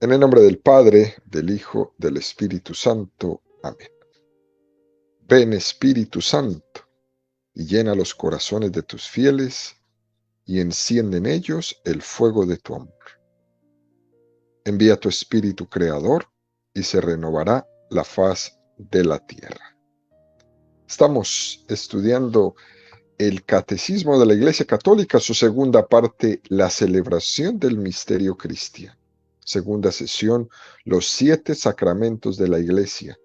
En el nombre del Padre, del Hijo, del Espíritu Santo. Amén. Ven Espíritu Santo, y llena los corazones de tus fieles, y enciende en ellos el fuego de tu amor. Envía tu Espíritu Creador, y se renovará la faz de la tierra. Estamos estudiando el Catecismo de la Iglesia Católica, su segunda parte, la celebración del misterio cristiano. Segunda sesión, los 7 sacramentos de la Iglesia.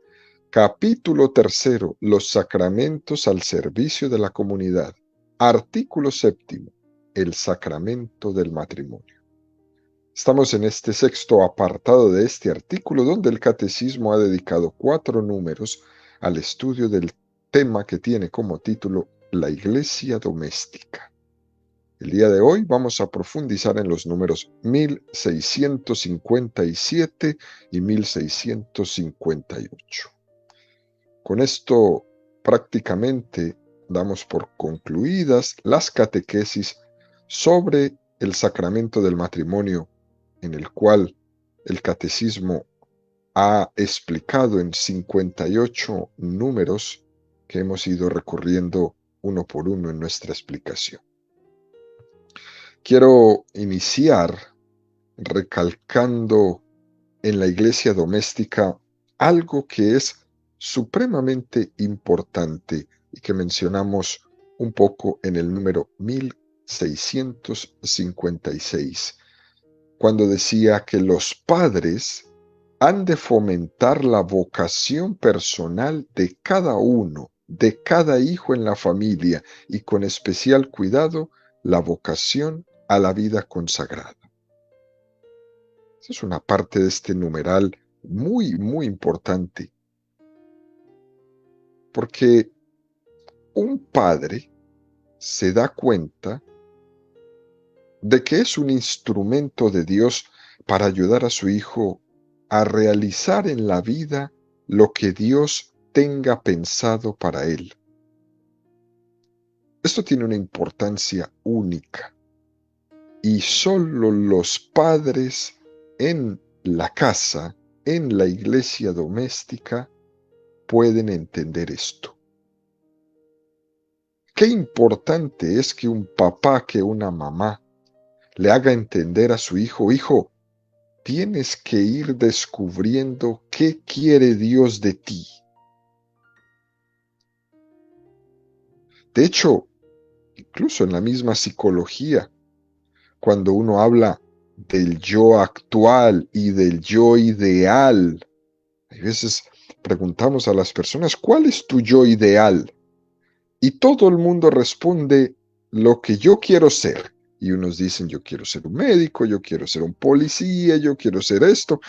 Capítulo tercero, los sacramentos al servicio de la comunidad. Artículo séptimo, el sacramento del matrimonio. Estamos en este sexto apartado de este artículo donde el Catecismo ha dedicado 4 números al estudio del tema que tiene como título la Iglesia doméstica. El día de hoy vamos a profundizar en los números 1657 y 1658. Con esto prácticamente damos por concluidas las catequesis sobre el sacramento del matrimonio, en el cual el catecismo ha explicado en 58 números que hemos ido recorriendo uno por uno en nuestra explicación. Quiero iniciar recalcando en la iglesia doméstica algo que es supremamente importante y que mencionamos un poco en el número 1656, cuando decía que los padres han de fomentar la vocación personal de cada uno, de cada hijo en la familia, y con especial cuidado la vocación a la vida consagrada. Esa es una parte de este numeral muy importante, porque un padre se da cuenta de que es un instrumento de Dios para ayudar a su hijo a realizar en la vida lo que Dios tenga pensado para él. Esto tiene una importancia única y solo los padres en la casa, en la iglesia doméstica, pueden entender esto. Qué importante es que un papá, que una mamá le haga entender a su hijo: hijo, tienes que ir descubriendo qué quiere Dios de ti. De hecho, incluso en la misma psicología, cuando uno habla del yo actual y del yo ideal, hay veces preguntamos a las personas: ¿cuál es tu yo ideal? Y todo el mundo responde: lo que yo quiero ser. Y unos dicen: yo quiero ser un médico, yo quiero ser un policía, yo quiero ser esto.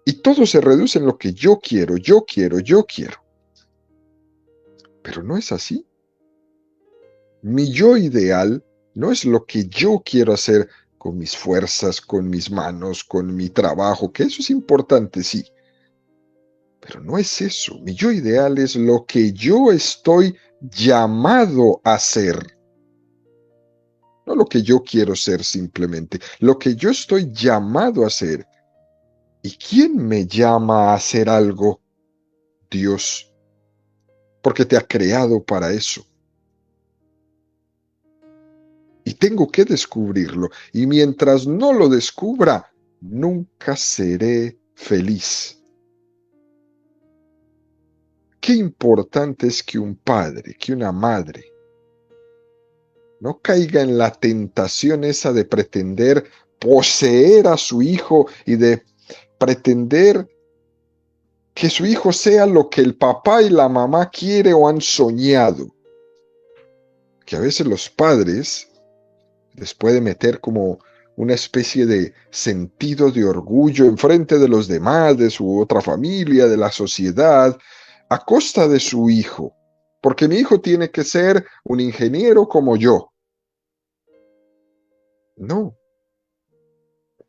Y todo se reduce en lo que yo quiero, yo quiero, yo quiero. Pero no es así. Mi yo ideal no es lo que yo quiero hacer con mis fuerzas, con mis manos, con mi trabajo, que eso es importante, sí. Pero no es eso. Mi yo ideal es lo que yo estoy llamado a ser. No lo que yo quiero ser simplemente, lo que yo estoy llamado a ser. ¿Y quién me llama a hacer algo? Dios, porque te ha creado para eso. Y tengo que descubrirlo. Y mientras no lo descubra, nunca seré feliz. Qué importante es que un padre, que una madre, no caiga en la tentación esa de pretender poseer a su hijo y de pretender que su hijo sea lo que el papá y la mamá quiere o han soñado. Que a veces los padres les puede meter como una especie de sentido de orgullo en frente de los demás, de su otra familia, de la sociedad, a costa de su hijo, porque mi hijo tiene que ser un ingeniero como yo. No,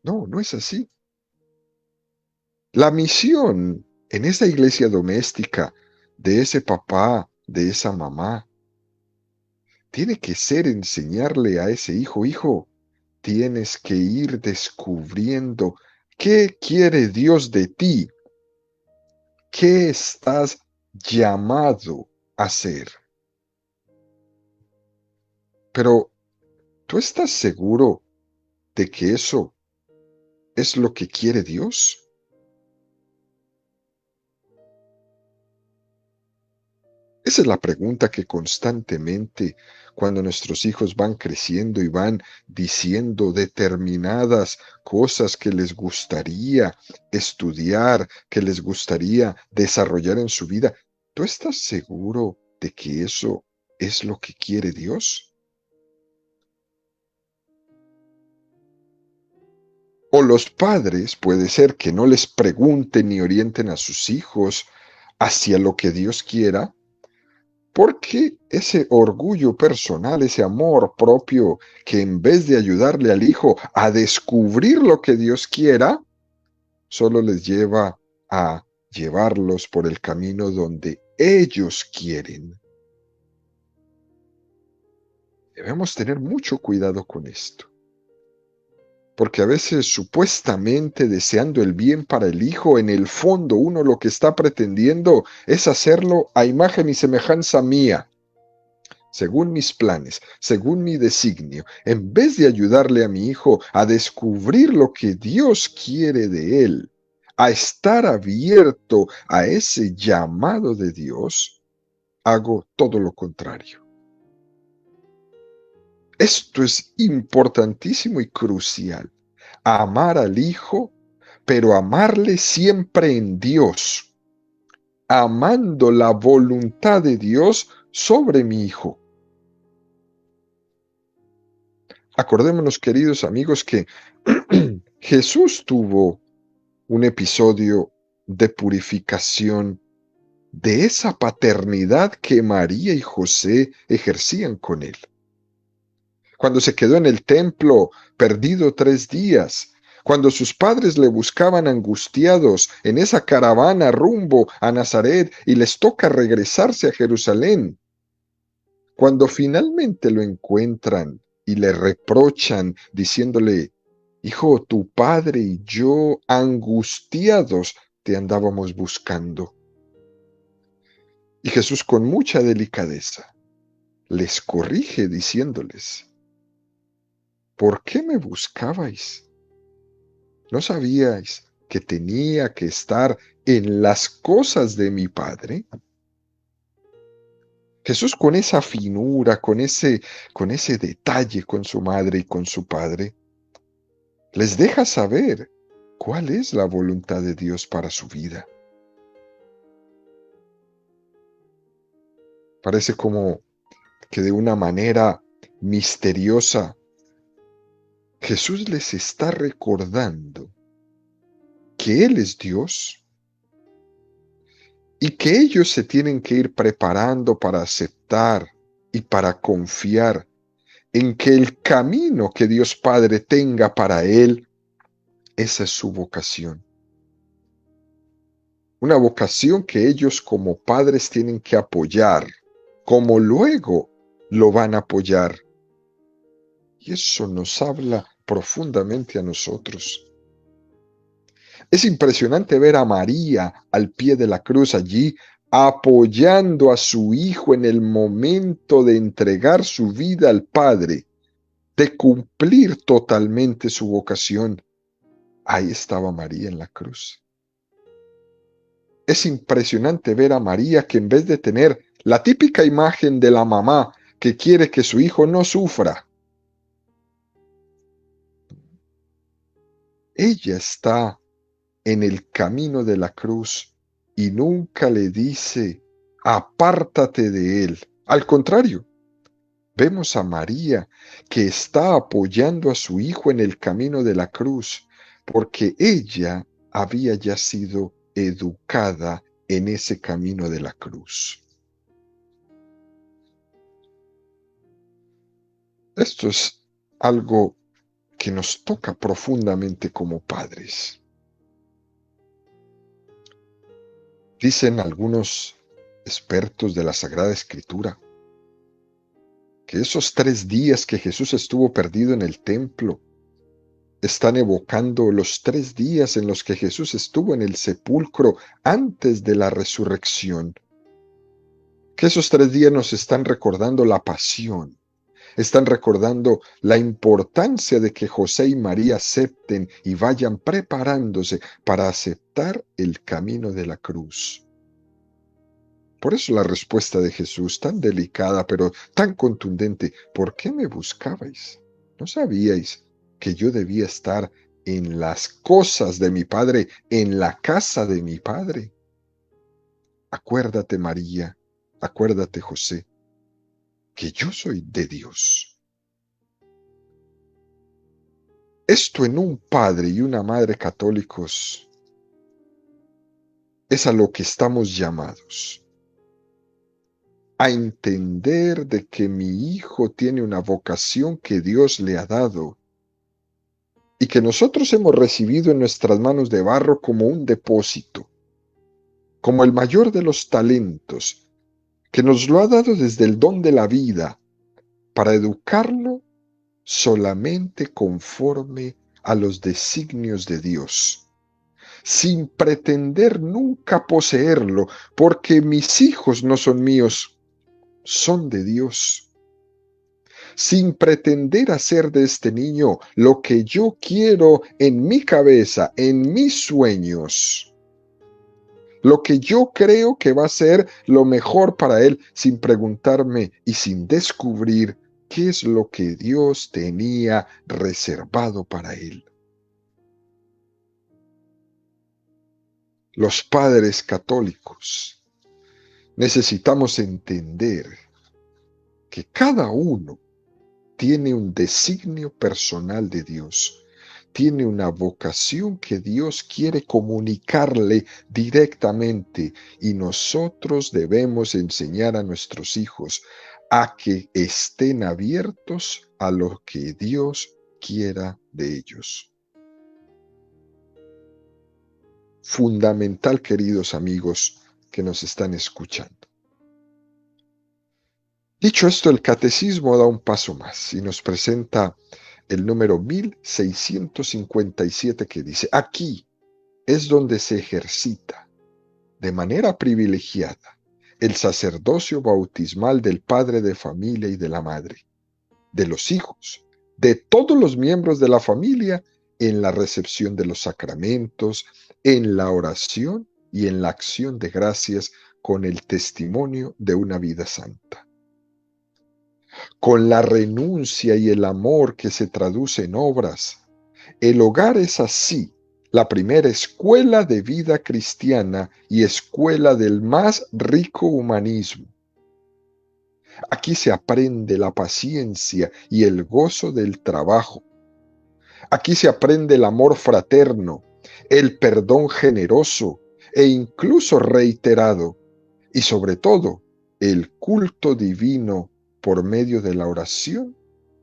no es así. La misión en esa iglesia doméstica de ese papá, de esa mamá, tiene que ser enseñarle a ese hijo: hijo, tienes que ir descubriendo ¿Qué quiere Dios de ti? ¿Qué estás llamado a hacer? Pero, ¿tú estás seguro de que eso es lo que quiere Dios? Esa es la pregunta que constantemente, cuando nuestros hijos van creciendo y van diciendo determinadas cosas que les gustaría estudiar, que les gustaría desarrollar en su vida, ¿tú estás seguro de que eso es lo que quiere Dios? O los padres puede ser que no les pregunten ni orienten a sus hijos hacia lo que Dios quiera, porque ese orgullo personal, ese amor propio, que en vez de ayudarle al hijo a descubrir lo que Dios quiera, solo les lleva a llevarlos por el camino donde ellos quieren. Debemos tener mucho cuidado con esto, porque a veces supuestamente deseando el bien para el hijo, en el fondo uno lo que está pretendiendo es hacerlo a imagen y semejanza mía, según mis planes, según mi designio, en vez de ayudarle a mi hijo a descubrir lo que Dios quiere de él, a estar abierto a ese llamado de Dios, hago todo lo contrario. Esto es importantísimo y crucial. Amar al hijo, pero amarle siempre en Dios, amando la voluntad de Dios sobre mi hijo. Acordémonos, queridos amigos, que Jesús tuvo un episodio de purificación de esa paternidad que María y José ejercían con él. Cuando se quedó en el templo perdido 3 días, cuando sus padres le buscaban angustiados en esa caravana rumbo a Nazaret y les toca regresarse a Jerusalén, cuando finalmente lo encuentran y le reprochan diciéndole, hijo, tu padre y yo angustiados te andábamos buscando. Y Jesús con mucha delicadeza les corrige diciéndoles, ¿por qué me buscabais? ¿No sabíais que tenía que estar en las cosas de mi Padre? Jesús con esa finura, con ese detalle con su madre y con su padre, les deja saber cuál es la voluntad de Dios para su vida. Parece como que de una manera misteriosa Jesús les está recordando que Él es Dios y que ellos se tienen que ir preparando para aceptar y para confiar en que el camino que Dios Padre tenga para Él, esa es su vocación. Una vocación que ellos como padres tienen que apoyar, como luego lo van a apoyar. Y eso nos habla profundamente a nosotros. Es impresionante ver a María al pie de la cruz allí, apoyando a su hijo en el momento de entregar su vida al Padre, de cumplir totalmente su vocación. Ahí estaba María en la cruz. Es impresionante ver a María que en vez de tener la típica imagen de la mamá que quiere que su hijo no sufra, ella está en el camino de la cruz y nunca le dice, apártate de él. Al contrario, vemos a María que está apoyando a su hijo en el camino de la cruz, porque ella había ya sido educada en ese camino de la cruz. Esto es algo que nos toca profundamente como padres. Dicen algunos expertos de la Sagrada Escritura que esos 3 días que Jesús estuvo perdido en el templo están evocando los 3 días en los que Jesús estuvo en el sepulcro antes de la resurrección. Que esos 3 días nos están recordando la pasión, están recordando la importancia de que José y María acepten y vayan preparándose para aceptar el camino de la cruz. Por eso la respuesta de Jesús, tan delicada pero tan contundente: ¿por qué me buscabais? ¿No sabíais que yo debía estar en las cosas de mi Padre, en la casa de mi Padre? Acuérdate, María, acuérdate, José, que yo soy de Dios. Esto en un padre y una madre católicos es a lo que estamos llamados. A entender de que mi hijo tiene una vocación que Dios le ha dado y que nosotros hemos recibido en nuestras manos de barro como un depósito, como el mayor de los talentos, que nos lo ha dado desde el don de la vida, para educarlo solamente conforme a los designios de Dios, sin pretender nunca poseerlo, porque mis hijos no son míos, son de Dios. Sin pretender hacer de este niño lo que yo quiero en mi cabeza, en mis sueños, lo que yo creo que va a ser lo mejor para él, sin preguntarme y sin descubrir qué es lo que Dios tenía reservado para él. Los padres católicos necesitamos entender que cada uno tiene un designio personal de Dios, tiene una vocación que Dios quiere comunicarle directamente, y nosotros debemos enseñar a nuestros hijos a que estén abiertos a lo que Dios quiera de ellos. Fundamental, queridos amigos que nos están escuchando. Dicho esto, el catecismo da un paso más y nos presenta el número 1657, que dice: aquí es donde se ejercita de manera privilegiada el sacerdocio bautismal del padre de familia y de la madre, de los hijos, de todos los miembros de la familia, en la recepción de los sacramentos, en la oración y en la acción de gracias, con el testimonio de una vida santa. Con la renuncia y el amor que se traduce en obras, el hogar es así la primera escuela de vida cristiana y escuela del más rico humanismo. Aquí se aprende la paciencia y el gozo del trabajo. Aquí se aprende el amor fraterno, el perdón generoso e incluso reiterado, y sobre todo el culto divino por medio de la oración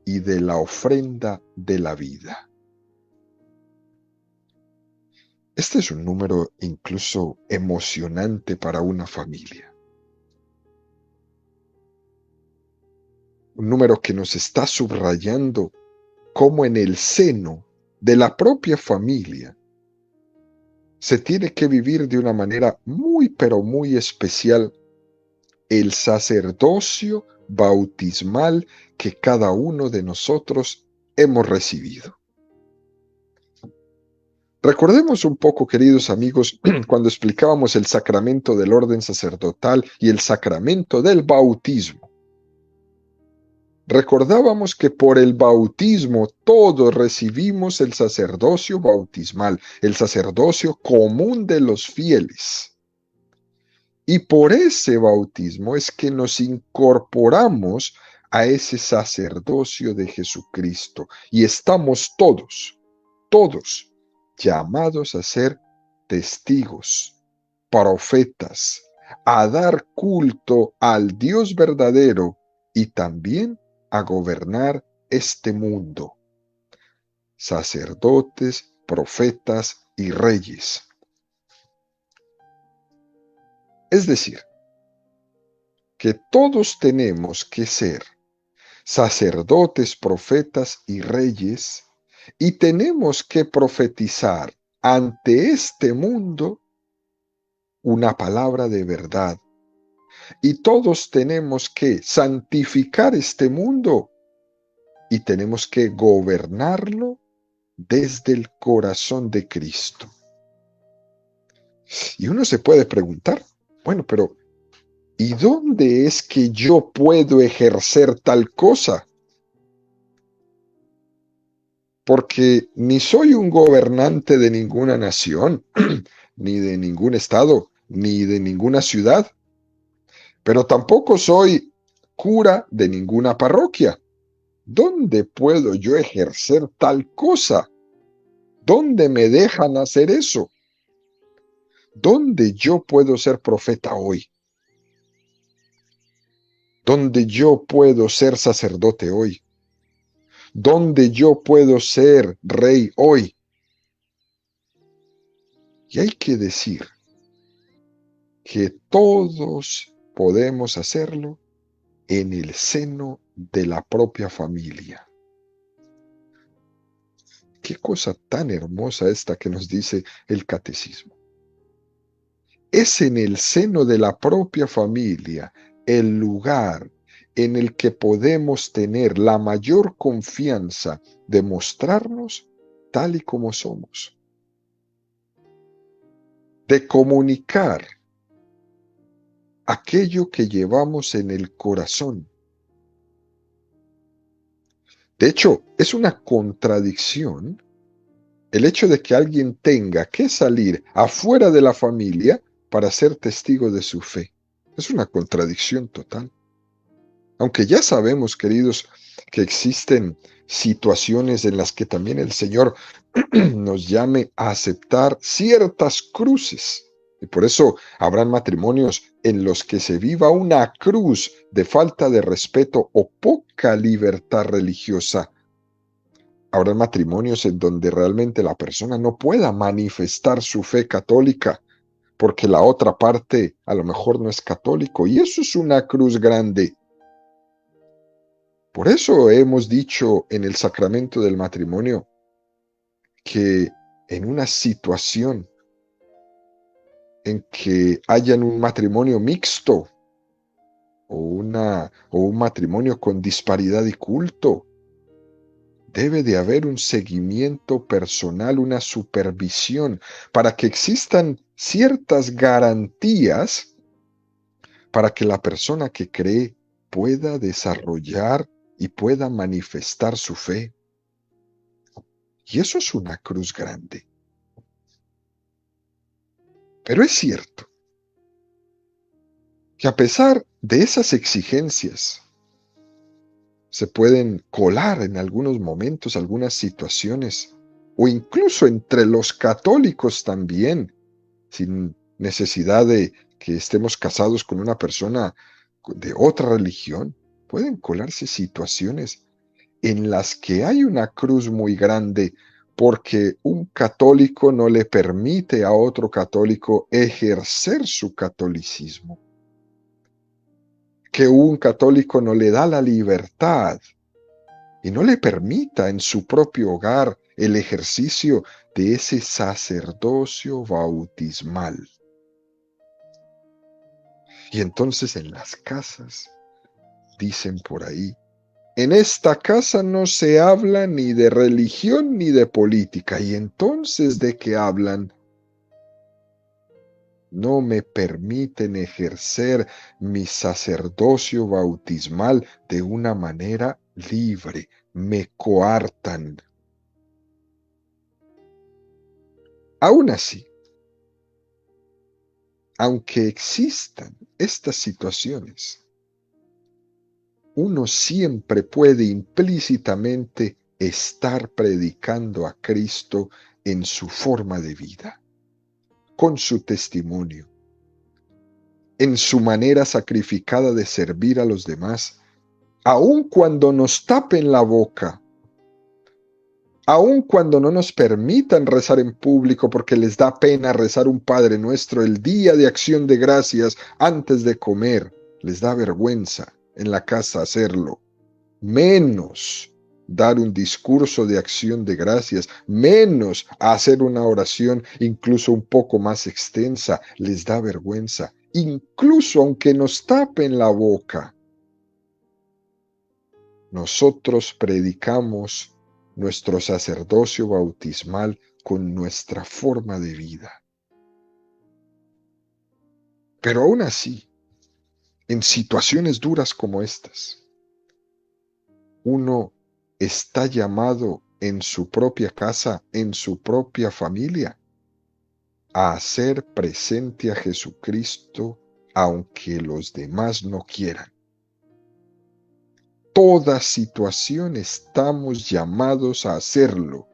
y de la ofrenda de la vida. Este es un número incluso emocionante para una familia. Un número que nos está subrayando cómo en el seno de la propia familia se tiene que vivir de una manera muy, pero muy especial el sacerdocio bautismal que cada uno de nosotros hemos recibido. Recordemos un poco, queridos amigos, cuando explicábamos el sacramento del orden sacerdotal y el sacramento del bautismo. Recordábamos que por el bautismo todos recibimos el sacerdocio bautismal, el sacerdocio común de los fieles. Y por ese bautismo es que nos incorporamos a ese sacerdocio de Jesucristo y estamos todos llamados a ser testigos, profetas, a dar culto al Dios verdadero y también a gobernar este mundo. Sacerdotes, profetas y reyes. Es decir, que todos tenemos que ser sacerdotes, profetas y reyes Y tenemos que profetizar ante este mundo una palabra de verdad. Y todos tenemos que santificar este mundo y tenemos que gobernarlo desde el corazón de Cristo. Y uno se puede preguntar, bueno, pero ¿y dónde es que yo puedo ejercer tal cosa? Porque ni soy un gobernante de ninguna nación, ni de ningún estado, ni de ninguna ciudad, pero tampoco soy cura de ninguna parroquia. ¿Dónde puedo yo ejercer tal cosa? ¿Dónde me dejan hacer eso? ¿Dónde yo puedo ser profeta hoy? ¿Dónde yo puedo ser sacerdote hoy? ¿Dónde yo puedo ser rey hoy? Y hay que decir que todos podemos hacerlo en el seno de la propia familia. Qué cosa tan hermosa esta que nos dice el catecismo. Es en el seno de la propia familia el lugar en el que podemos tener la mayor confianza de mostrarnos tal y como somos, de comunicar aquello que llevamos en el corazón. De hecho, es una contradicción el hecho de que alguien tenga que salir afuera de la familia para ser testigo de su fe. Es una contradicción total. Aunque ya sabemos, queridos, que existen situaciones en las que también el Señor nos llame a aceptar ciertas cruces. Y por eso habrán matrimonios en los que se viva una cruz de falta de respeto o poca libertad religiosa. Habrán matrimonios en donde realmente la persona no pueda manifestar su fe católica porque la otra parte a lo mejor no es católico. Y eso es una cruz grande. Por eso hemos dicho en el sacramento del matrimonio que en una situación en que hayan un matrimonio mixto o un matrimonio con disparidad de culto, debe de haber un seguimiento personal, una supervisión, para que existan ciertas garantías para que la persona que cree pueda desarrollar y pueda manifestar su fe. Y eso es una cruz grande. Pero es cierto que a pesar de esas exigencias, se pueden colar en algunos momentos algunas situaciones, o incluso entre los católicos también, sin necesidad de que estemos casados con una persona de otra religión, pueden colarse situaciones en las que hay una cruz muy grande porque un católico no le permite a otro católico ejercer su catolicismo, que un católico no le da la libertad y no le permita en su propio hogar el ejercicio de ese sacerdocio bautismal. Y entonces en las casas, dicen por ahí, en esta casa no se habla ni de religión ni de política. ¿Y entonces de qué hablan? No me permiten ejercer mi sacerdocio bautismal de una manera libre. Me coartan. Aún así, aunque existan estas situaciones, uno siempre puede implícitamente estar predicando a Cristo en su forma de vida, con su testimonio, en su manera sacrificada de servir a los demás, aun cuando nos tapen la boca, aun cuando no nos permitan rezar en público porque les da pena rezar un Padre Nuestro el día de Acción de Gracias antes de comer, les da vergüenza en la casa hacerlo. Menos dar un discurso de acción de gracias, menos hacer una oración incluso un poco más extensa, les da vergüenza, incluso aunque nos tapen la boca. Nosotros predicamos nuestro sacerdocio bautismal con nuestra forma de vida. Pero aún así, en situaciones duras como estas, uno está llamado en su propia casa, en su propia familia, a hacer presente a Jesucristo, aunque los demás no quieran. Toda situación estamos llamados a hacerlo,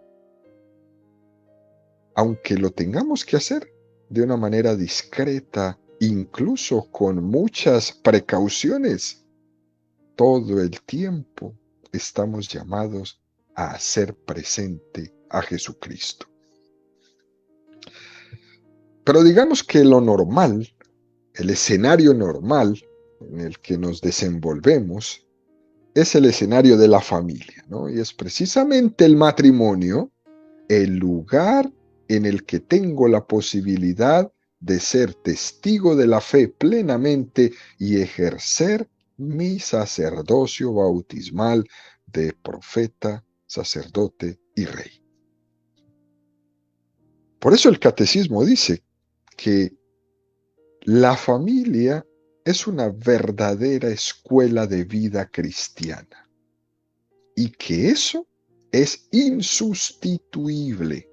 aunque lo tengamos que hacer de una manera discreta, incluso con muchas precauciones. Todo el tiempo estamos llamados a hacer presente a Jesucristo. Pero digamos que lo normal, el escenario normal en el que nos desenvolvemos, es el escenario de la familia, ¿no? Y es precisamente el matrimonio el lugar en el que tengo la posibilidad de ser testigo de la fe plenamente y ejercer mi sacerdocio bautismal de profeta, sacerdote y rey. Por eso el catecismo dice que la familia es una verdadera escuela de vida cristiana y que eso es insustituible.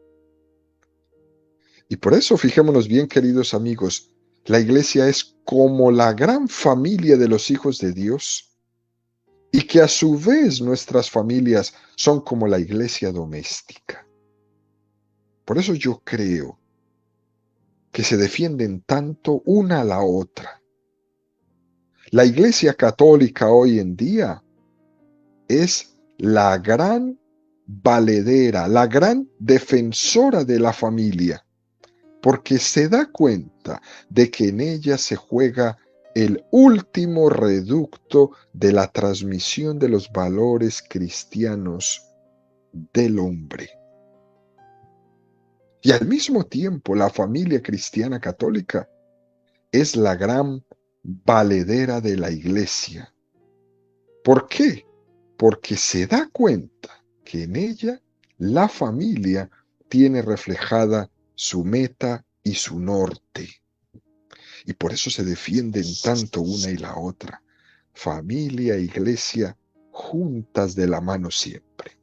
Y por eso, fijémonos bien, queridos amigos, la iglesia es como la gran familia de los hijos de Dios y que a su vez nuestras familias son como la iglesia doméstica. Por eso yo creo que se defienden tanto una a la otra. La iglesia católica hoy en día es la gran valedera, la gran defensora de la familia, porque se da cuenta de que en ella se juega el último reducto de la transmisión de los valores cristianos del hombre. Y al mismo tiempo, la familia cristiana católica es la gran valedera de la iglesia. ¿Por qué? Porque se da cuenta que en ella la familia tiene reflejada su meta y su norte. Y por eso se defienden tanto una y la otra. Familia e iglesia juntas de la mano siempre.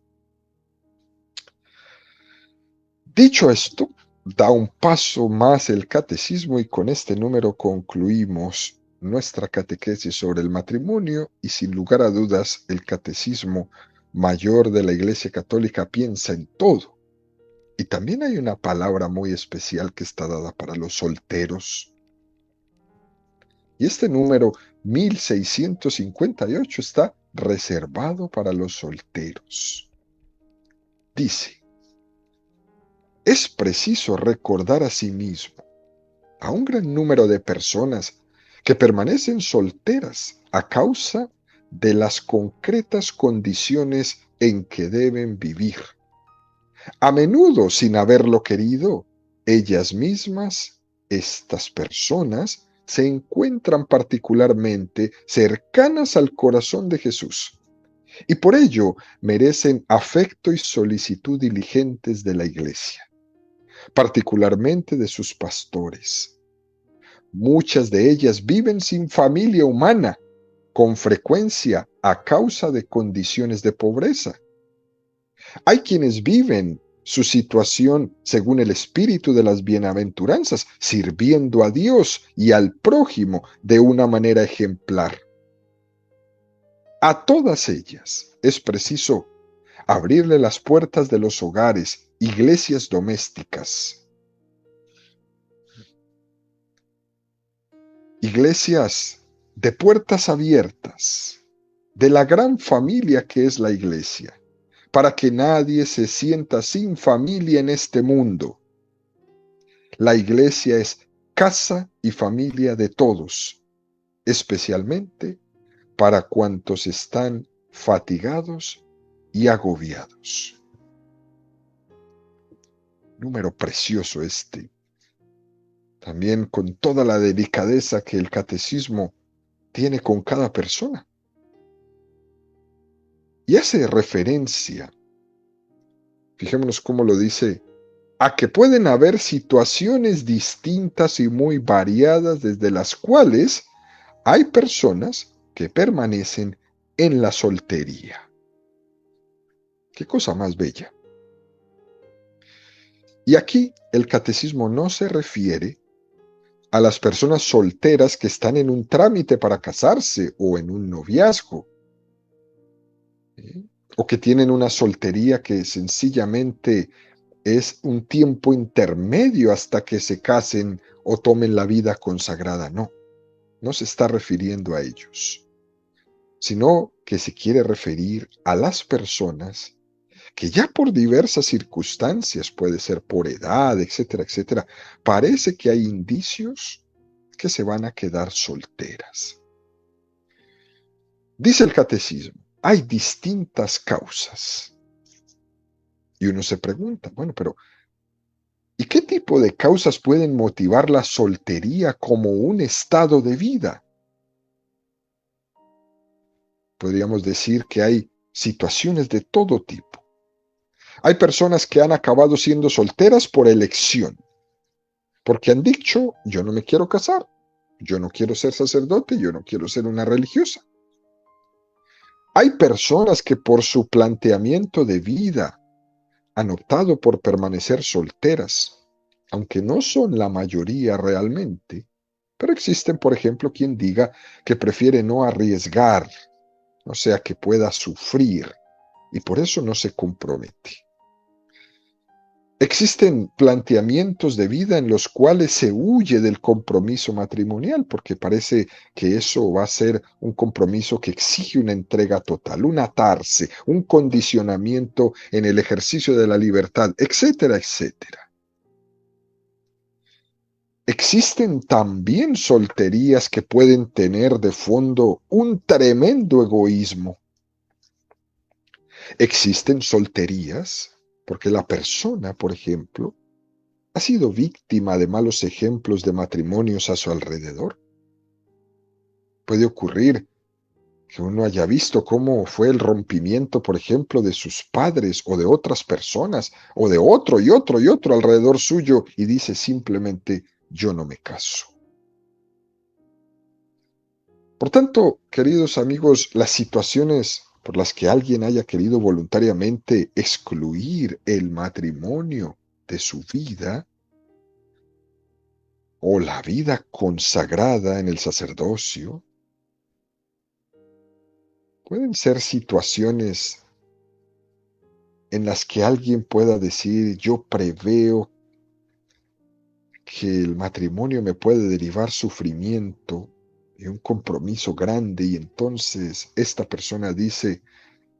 Dicho esto, da un paso más el catecismo y con este número concluimos nuestra catequesis sobre el matrimonio y sin lugar a dudas el catecismo mayor de la Iglesia Católica piensa en todo. Y también hay una palabra muy especial que está dada para los solteros. Y este número 1658 está reservado para los solteros. Dice: es preciso recordar a sí mismo a un gran número de personas que permanecen solteras a causa de las concretas condiciones en que deben vivir. A menudo, sin haberlo querido, ellas mismas, estas personas, se encuentran particularmente cercanas al corazón de Jesús y por ello merecen afecto y solicitud diligentes de la Iglesia, particularmente de sus pastores. Muchas de ellas viven sin familia humana, con frecuencia a causa de condiciones de pobreza. Hay quienes viven su situación según el espíritu de las bienaventuranzas, sirviendo a Dios y al prójimo de una manera ejemplar. A todas ellas es preciso abrirle las puertas de los hogares, iglesias domésticas, iglesias de puertas abiertas, de la gran familia que es la iglesia, para que nadie se sienta sin familia en este mundo. La iglesia es casa y familia de todos, especialmente para cuantos están fatigados y agobiados. Número precioso este. También con toda la delicadeza que el catecismo tiene con cada persona. Y hace referencia, fijémonos cómo lo dice, a que pueden haber situaciones distintas y muy variadas desde las cuales hay personas que permanecen en la soltería. Qué cosa más bella. Y aquí el catecismo no se refiere a las personas solteras que están en un trámite para casarse o en un noviazgo, ¿sí? O que tienen una soltería que sencillamente es un tiempo intermedio hasta que se casen o tomen la vida consagrada. No, no se está refiriendo a ellos, sino que se quiere referir a las personas que ya por diversas circunstancias, puede ser por edad, etcétera, etcétera, parece que hay indicios que se van a quedar solteras. Dice el catecismo, hay distintas causas. Y uno se pregunta, bueno, pero ¿y qué tipo de causas pueden motivar la soltería como un estado de vida? Podríamos decir que hay situaciones de todo tipo. Hay personas que han acabado siendo solteras por elección, porque han dicho, yo no me quiero casar, yo no quiero ser sacerdote, yo no quiero ser una religiosa. Hay personas que por su planteamiento de vida han optado por permanecer solteras, aunque no son la mayoría realmente, pero existen, por ejemplo, quien diga que prefiere no arriesgar, o sea, que pueda sufrir, y por eso no se compromete. Existen planteamientos de vida en los cuales se huye del compromiso matrimonial porque parece que eso va a ser un compromiso que exige una entrega total, un atarse, un condicionamiento en el ejercicio de la libertad, etcétera, etcétera. Existen también solterías que pueden tener de fondo un tremendo egoísmo. Existen solterías porque la persona, por ejemplo, ¿ha sido víctima de malos ejemplos de matrimonios a su alrededor? Puede ocurrir que uno haya visto cómo fue el rompimiento, por ejemplo, de sus padres o de otras personas, o de otro y otro y otro alrededor suyo, y dice simplemente, yo no me caso. Por tanto, queridos amigos, las situaciones por las que alguien haya querido voluntariamente excluir el matrimonio de su vida, o la vida consagrada en el sacerdocio, pueden ser situaciones en las que alguien pueda decir, yo preveo que el matrimonio me puede derivar sufrimiento y un compromiso grande, y entonces esta persona dice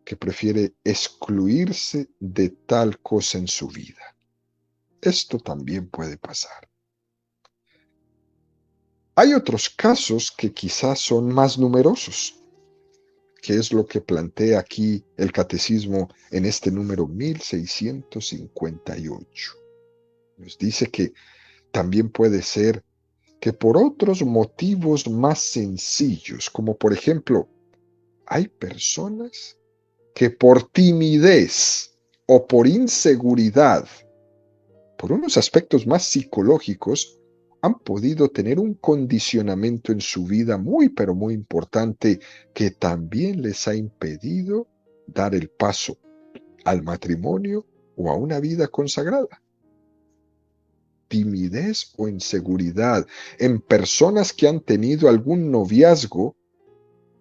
que prefiere excluirse de tal cosa en su vida. Esto también puede pasar. Hay otros casos que quizás son más numerosos, que es lo que plantea aquí el catecismo en este número 1658. Nos dice que también puede ser que por otros motivos más sencillos, como por ejemplo, hay personas que por timidez o por inseguridad, por unos aspectos más psicológicos, han podido tener un condicionamiento en su vida muy, pero muy importante que también les ha impedido dar el paso al matrimonio o a una vida consagrada. Timidez o inseguridad en personas que han tenido algún noviazgo,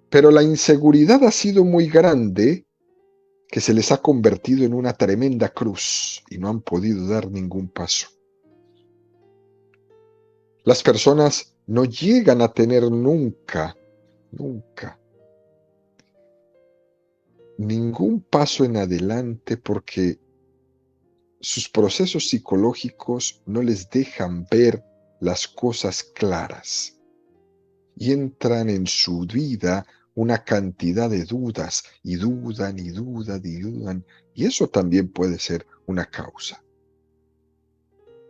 pero la inseguridad ha sido muy grande que se les ha convertido en una tremenda cruz y no han podido dar ningún paso. Las personas no llegan a tener nunca ningún paso en adelante porque sus procesos psicológicos no les dejan ver las cosas claras y entran en su vida una cantidad de dudas y dudan y dudan y dudan, y eso también puede ser una causa.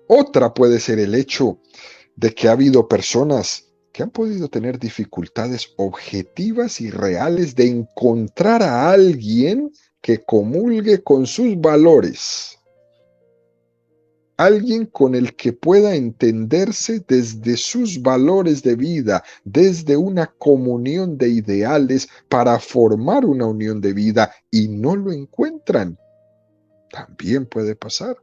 Otra puede ser el hecho de que ha habido personas que han podido tener dificultades objetivas y reales de encontrar a alguien que comulgue con sus valores, alguien con el que pueda entenderse desde sus valores de vida, desde una comunión de ideales para formar una unión de vida y no lo encuentran. También puede pasar.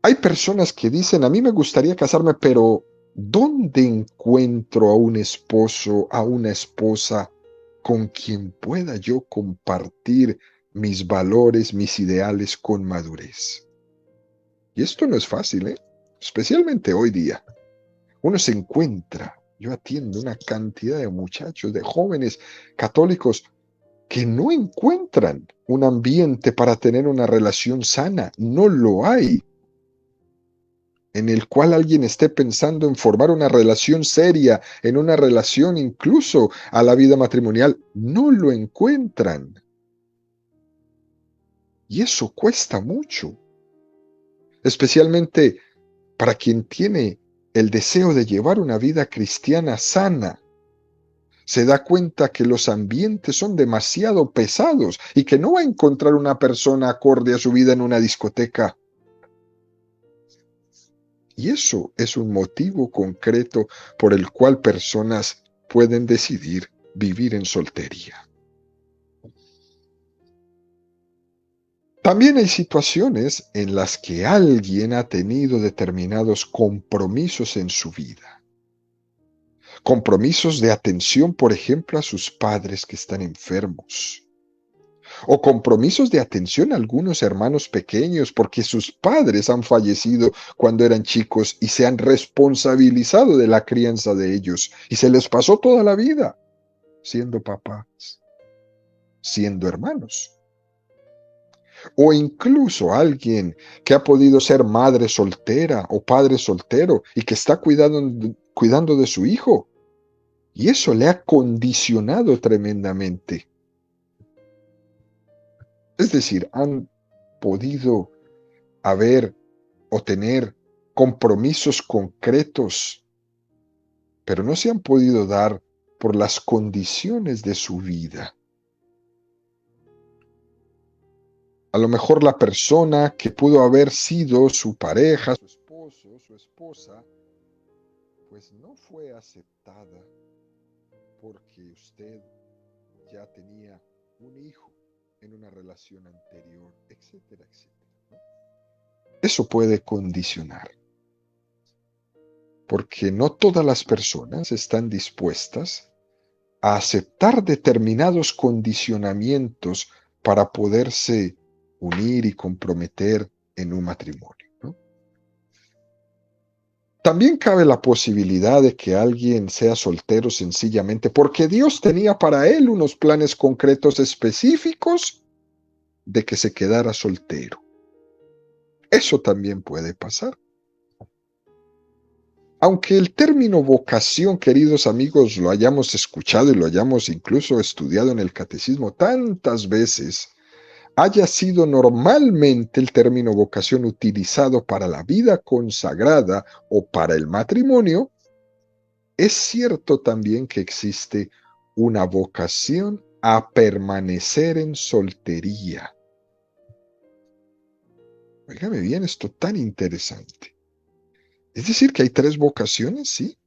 Hay personas que dicen, a mí me gustaría casarme, pero ¿dónde encuentro a un esposo, a una esposa con quien pueda yo compartir mis valores, mis ideales con madurez? Y esto no es fácil, ¿eh? Especialmente hoy día. Uno se encuentra, yo atiendo una cantidad de muchachos, de jóvenes católicos que no encuentran un ambiente para tener una relación sana. No lo hay en el cual alguien esté pensando en formar una relación seria, en una relación incluso a la vida matrimonial, no lo encuentran. Y eso cuesta mucho, especialmente para quien tiene el deseo de llevar una vida cristiana sana. Se da cuenta que los ambientes son demasiado pesados y que no va a encontrar una persona acorde a su vida en una discoteca. Y eso es un motivo concreto por el cual personas pueden decidir vivir en soltería. También hay situaciones en las que alguien ha tenido determinados compromisos en su vida. Compromisos de atención, por ejemplo, a sus padres que están enfermos. O compromisos de atención a algunos hermanos pequeños porque sus padres han fallecido cuando eran chicos y se han responsabilizado de la crianza de ellos y se les pasó toda la vida siendo papás, siendo hermanos. O incluso alguien que ha podido ser madre soltera o padre soltero y que está cuidando de su hijo. Y eso le ha condicionado tremendamente. Es decir, han podido haber o tener compromisos concretos, pero no se han podido dar por las condiciones de su vida. A lo mejor la persona que pudo haber sido su pareja, su esposo, su esposa, pues no fue aceptada porque usted ya tenía un hijo en una relación anterior, etcétera, etcétera, ¿no? Eso puede condicionar, porque no todas las personas están dispuestas a aceptar determinados condicionamientos para poderse unir y comprometer en un matrimonio, ¿no? También cabe la posibilidad de que alguien sea soltero sencillamente porque Dios tenía para él unos planes concretos específicos de que se quedara soltero. Eso también puede pasar. Aunque el término vocación, queridos amigos, lo hayamos escuchado y lo hayamos incluso estudiado en el catecismo tantas veces, haya sido normalmente el término vocación utilizado para la vida consagrada o para el matrimonio, es cierto también que existe una vocación a permanecer en soltería. Óigame bien, esto tan interesante. Es decir, que hay tres vocaciones, ¿sí?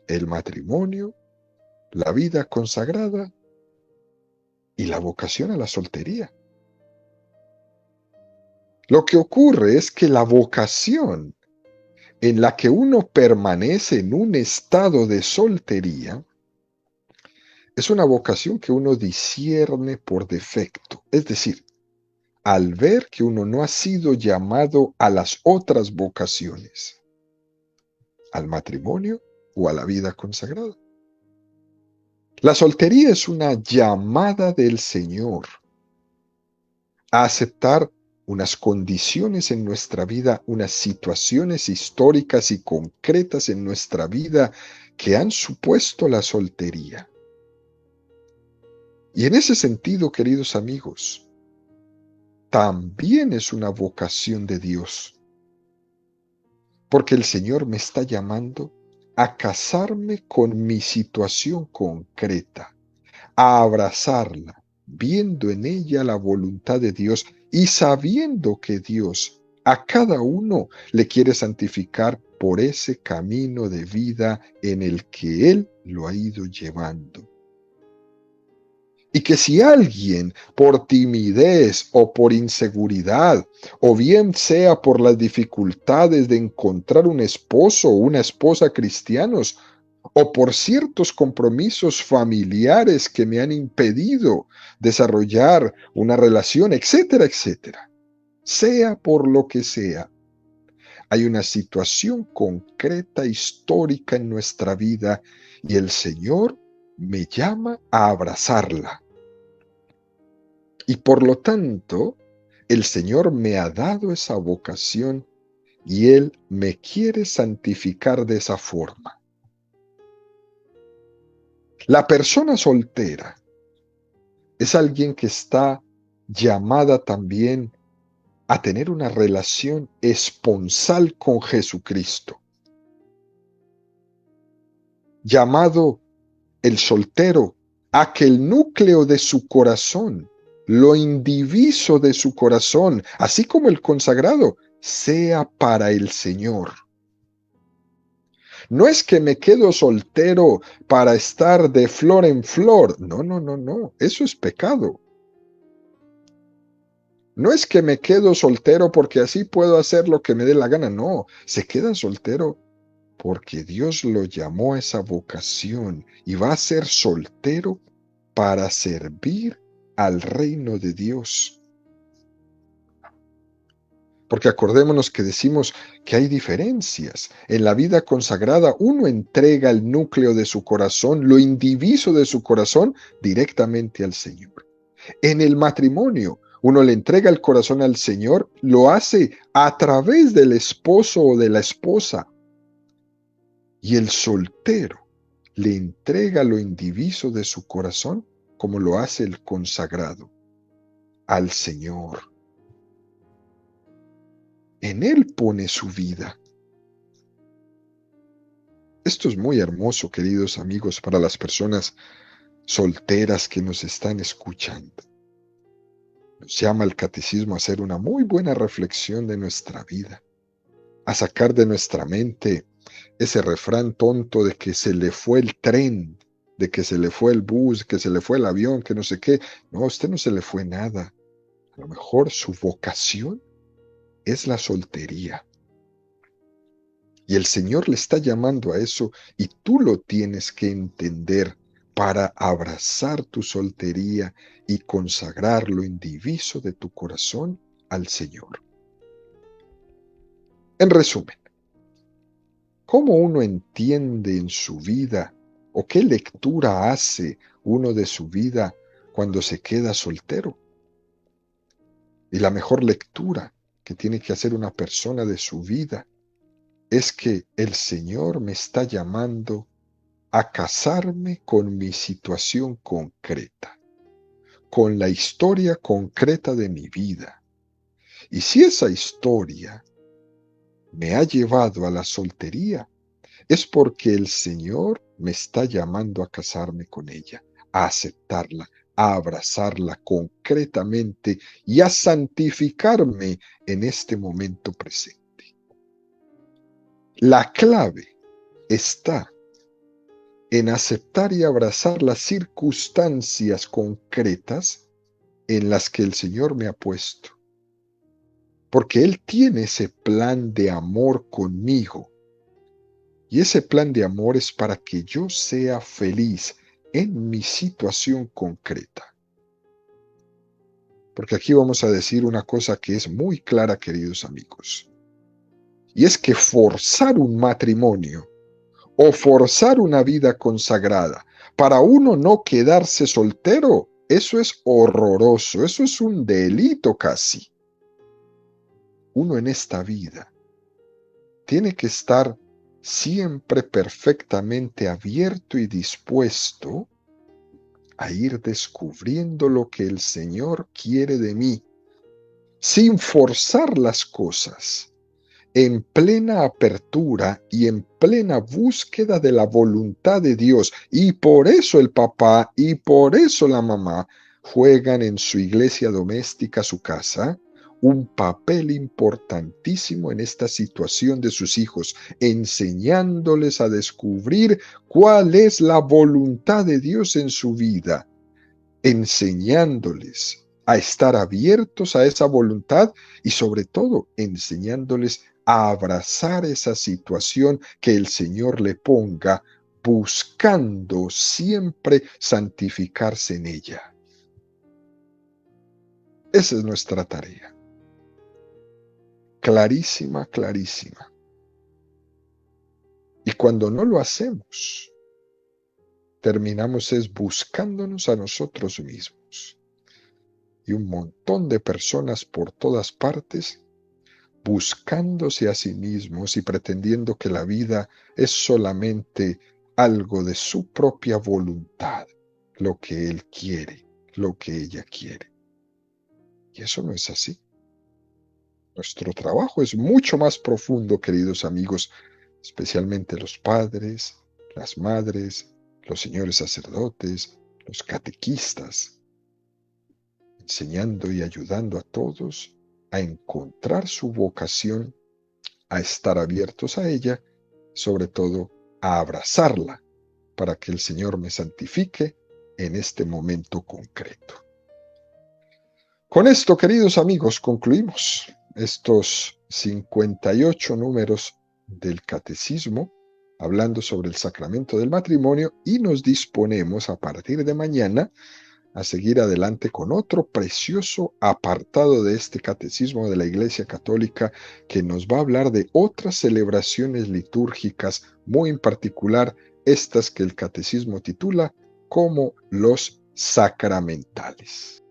El matrimonio, la vida consagrada y la vocación a la soltería. Lo que ocurre es que la vocación en la que uno permanece en un estado de soltería es una vocación que uno discierne por defecto. Es decir, al ver que uno no ha sido llamado a las otras vocaciones, al matrimonio o a la vida consagrada. La soltería es una llamada del Señor a aceptar unas condiciones en nuestra vida, unas situaciones históricas y concretas en nuestra vida que han supuesto la soltería. Y en ese sentido, queridos amigos, también es una vocación de Dios, porque el Señor me está llamando a casarme con mi situación concreta, a abrazarla, viendo en ella la voluntad de Dios y sabiendo que Dios a cada uno le quiere santificar por ese camino de vida en el que Él lo ha ido llevando. Y que si alguien por timidez o por inseguridad, o bien sea por las dificultades de encontrar un esposo o una esposa cristianos, o por ciertos compromisos familiares que me han impedido desarrollar una relación, etcétera, etcétera, sea por lo que sea, hay una situación concreta, histórica en nuestra vida y el Señor me llama a abrazarla. Y por lo tanto, el Señor me ha dado esa vocación y Él me quiere santificar de esa forma. La persona soltera es alguien que está llamada también a tener una relación esponsal con Jesucristo. Llamado el soltero a que el núcleo de su corazón, lo indiviso de su corazón, así como el consagrado, sea para el Señor. No es que me quedo soltero para estar de flor en flor. No, no, no, no. Eso es pecado. No es que me quedo soltero porque así puedo hacer lo que me dé la gana. No, se queda soltero porque Dios lo llamó a esa vocación y va a ser soltero para servir al reino de Dios. Porque acordémonos que decimos que hay diferencias. En la vida consagrada uno entrega el núcleo de su corazón, lo indiviso de su corazón, directamente al Señor. En el matrimonio uno le entrega el corazón al Señor, lo hace a través del esposo o de la esposa. Y el soltero le entrega lo indiviso de su corazón como lo hace el consagrado al Señor. En Él pone su vida. Esto es muy hermoso, queridos amigos, para las personas solteras que nos están escuchando. Nos llama el catecismo a hacer una muy buena reflexión de nuestra vida, a sacar de nuestra mente ese refrán tonto de que se le fue el tren, de que se le fue el bus, que se le fue el avión, que no sé qué. No, a usted no se le fue nada. A lo mejor su vocación es la soltería. Y el Señor le está llamando a eso y tú lo tienes que entender para abrazar tu soltería y consagrar lo indiviso de tu corazón al Señor. En resumen, ¿cómo uno entiende en su vida o qué lectura hace uno de su vida cuando se queda soltero? Y la mejor lectura que tiene que hacer una persona de su vida es que el Señor me está llamando a casarme con mi situación concreta, con la historia concreta de mi vida. Y si esa historia me ha llevado a la soltería, es porque el Señor me está llamando a casarme con ella, a aceptarla, a abrazarla concretamente y a santificarme en este momento presente. La clave está en aceptar y abrazar las circunstancias concretas en las que el Señor me ha puesto. Porque Él tiene ese plan de amor conmigo. Y ese plan de amor es para que yo sea feliz en mi situación concreta. Porque aquí vamos a decir una cosa que es muy clara, queridos amigos. Y es que forzar un matrimonio o forzar una vida consagrada para uno no quedarse soltero, eso es horroroso, eso es un delito casi. Uno en esta vida tiene que estar siempre perfectamente abierto y dispuesto a ir descubriendo lo que el Señor quiere de mí, sin forzar las cosas, en plena apertura y en plena búsqueda de la voluntad de Dios. Y por eso el papá y por eso la mamá juegan en su iglesia doméstica, su casa, un papel importantísimo en esta situación de sus hijos, enseñándoles a descubrir cuál es la voluntad de Dios en su vida, enseñándoles a estar abiertos a esa voluntad y sobre todo enseñándoles a abrazar esa situación que el Señor le ponga, buscando siempre santificarse en ella. Esa es nuestra tarea. Clarísima, clarísima. Y cuando no lo hacemos, terminamos es buscándonos a nosotros mismos. Y un montón de personas por todas partes buscándose a sí mismos y pretendiendo que la vida es solamente algo de su propia voluntad, lo que él quiere, lo que ella quiere. Y eso no es así. Nuestro trabajo es mucho más profundo, queridos amigos, especialmente los padres, las madres, los señores sacerdotes, los catequistas, enseñando y ayudando a todos a encontrar su vocación, a estar abiertos a ella, sobre todo a abrazarla para que el Señor me santifique en este momento concreto. Con esto, queridos amigos, concluimos estos 58 números del Catecismo, hablando sobre el sacramento del matrimonio, y nos disponemos a partir de mañana a seguir adelante con otro precioso apartado de este Catecismo de la Iglesia Católica que nos va a hablar de otras celebraciones litúrgicas, muy en particular estas que el Catecismo titula como los sacramentales.